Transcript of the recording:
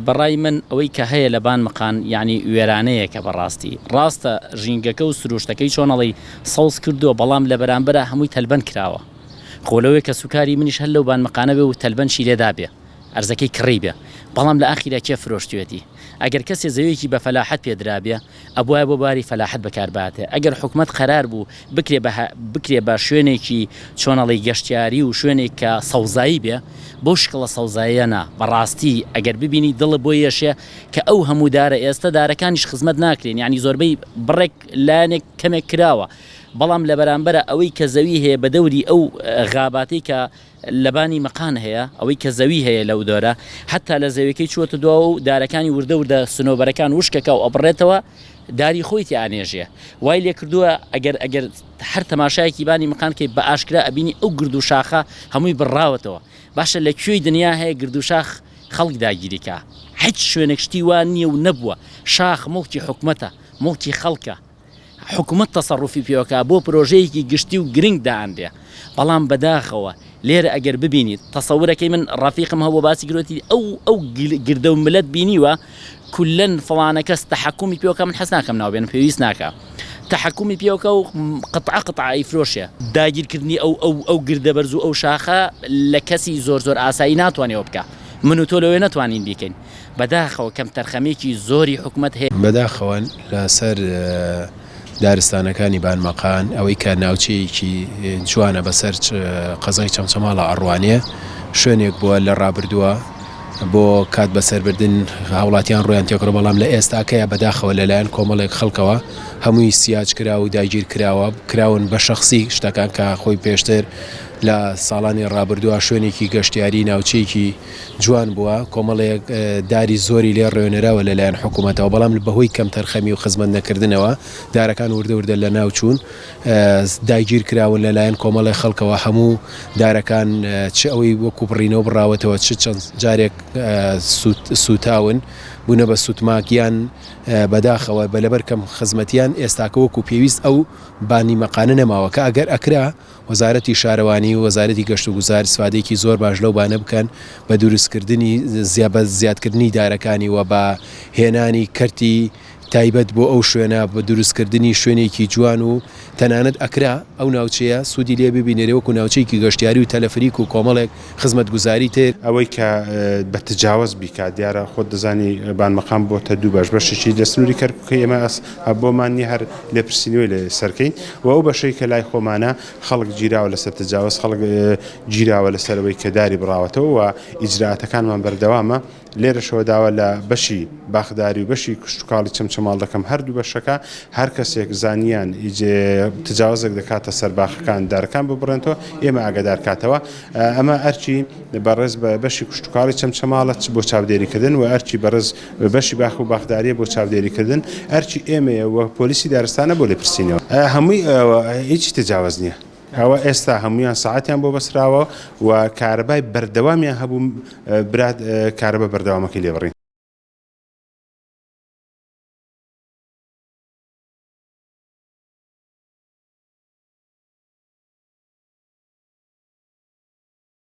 بەڕای من ئەوەی کە هەیە لە بانمەقان یعنی وێرانەیە کە بەڕاستی ڕاستە ژینگەکە و سروشتەکەی چۆنەڵی سەوز کردووە بەڵام لە بەرامبەرە هەمووی تەلبەن کراوە خۆلەوەی کە سوکاری منیش هەر لەو بانمەقانە بێ و تەلبەنشی لێدا بێ ئەرزەکەی کڕی بێ بەڵام لە ئاخیرا کێ فرۆشتوێتی ئەگەر کەسێ زەویەکی بە فەلاحەت پێدرابێ ئەبوایە بۆ باری فەلاحەت بەکارباتێ ئەگەر حکومەت قەرار بوو بکرێ بە شوێنێکی چۆنەڵی گەشتیاری و شوێنێک کە سەوزایی بێ بۆ شکڵە سەوزاییە نا بەڕاستی ئەگەر ببینی دڵە بۆ یەشێ کە ئەو هەموو دارە ئێستا دارەکانیش خزمەت ناکرێن یعنی زۆربەی بڕێک لایەنێک کەمێک کراوە بەڵام لە بەرامبەرە ئەوەی کە زەوی هەیە بە دەوری ئەو غاباتی کە لەبانی مەقان هەیە ئەوەی کە زەوی هەیە لەو دۆرە حتا لە زەویەکەی چوەتە دوا و دارەکانی وردە وردە سنۆبەرەکان وشکەکە و ئەبڕێتەوە داری خۆیتی ئانێژێ وای لێ کردووە ئەگەر هەر تەماشایەکی بانی مەقانکەی بە ئاشکرا ئەبینی ئەو گرد و شاخە هەمووی بڕاوەتەوە باشە لە کوێی دنیا هەیە گرد و شاخ خەڵک داگیریکە هیچ شوێنێک شتی وان نییە و نەبووە شاخ مڵکی حکومەتە مڵکی خەڵکە حکومت تەسەڕوفی پێوەکە بۆ پرۆژەیەکی گشتی و گرنگ داهاندێ بەڵام بەداخەوە لێرە ئەگەر ببینیت تەسەورەکەی من ڕەفیقم هەبوو باسی گرۆتی ئەو گردە و ملت بینیوە کولەن فڵانە کەس تەحەکومی پێوەکە من حەز ناکەم ناوبێنم پێویست ناکە تەحەکومی پێوەکە و قطعە ئیفرۆشێ داگیرکردنی ئەو گردە بەرز و ئەو شاخە لە کەسی زۆر ئاسایی ناتوانێەوە بکە من و تۆ لەوێ ناتوانین بیکەین بەداخەوە کەم تەرخەمێکی زۆری حکومت هەیە بەداخەوە لەسەر دارستانەکانی بانمەقان ئەوەی کە ناوچەیەکی جوانە بەسەر قەزای چەمچەماڵە ئەڕوانێ شوێنێک بووە لە ڕابردووە بۆ کات بەسەربردن هاوڵاتیان ڕۆیان تێکڕۆ بەڵام لە ئێستاکەیە بەداخەوە لەلایەن کۆمەڵێک خەڵکەوە هەمووی سیاج کراوە و داگیر کراوە کراون بە شەخسی شتەکان کە خۆی پێشتر لە ساڵانی ڕابردووە شوێنێکی گەشتیاری ناوچەیەکی جوان بووە کۆمەڵێک داری زۆری لێ ڕێونراوە لەلایەن حکوومەتەوە بەڵام بەهۆی کەم تەرخەمی و خزمەت نەکردنەوە دارەکان وردە لە ناوچوون داگیر کراون لەلایەن کۆمەڵی خەڵکەوە هەموو دارەکان چ ئەوەی وەکو بڕینەوە بڕاوەتەوە چەند جارێک سوتاون بوونە بە سوتماکیان بەداخەوە بە لەبەر کەم خزمەتیان ئێستاکە وەکو پێویست ئەو بانی مەقانە نەماوە کە ئەگەر ئەکرا وەزارەتی شارەوانی و وەزارەتی گەشت و گوزار سوادێکی زۆر باش لەو بانە بکەن بە دروستکردنی زیادکردنی دارەکانی و بە هێنانی کەرتی تایبەت بۆ ئەو شوێنە بە دروستکردنی شوێنێکی جوان و تەنانەت ئەکرا ئەو ناوچەیە سوودی لێ ببینێرە وەکو ناوچەیەکی گەشتیاری و تەلەفریک و کۆمەڵێک خزمەت گوزاری تێر ئەوەی کە بە تجاوز بیکات دیارە خۆت دەزانی بانمەقام بۆتە دوو بەشێکی لە سنووری کەرکووکە ئێمە بۆمانی هەر لێپرسینەوەی لە سەرکەین و ئەو بەشەی کە لای خۆمانە خەڵک گیراوە لەسەر تجاوز خەڵک گیراوە لەسەرەوەی کە داری بڕاوەتەوە و ئیجراعاتەکانمان بەردەوامە لێرەشەوە داوە لە بەشی باخداری و بەشی کشتتوکاڵی چەمچەماڵ دەکەم هەردوو بەشەکە هەر کەسێک زانیان تجاوزێک دەکاتە سەر باخەکان دارەکان ببڕێنەوە ئێمە ئاگادار کاتەوە ئەمە ئەرچی بەڕێز بە بەشی کشتتوکاڵی چەمچەماڵەت بۆ چاودێریکردن و ئەرچی بەڕێز بەشی باخ و باخداریە بۆ چاودێریکردن ئەرچی ئێمەیە وە پۆلیسی دارستانە بۆ لێپرسینەوە هەمووی هیچی تجاوز نییە ئەوە ئێستا هەمویان ساعتیان بۆ بەسراوە و کارەبای بەردەوامیان هەبوو برات کارەبە بەردەوامەکەی لێبڕین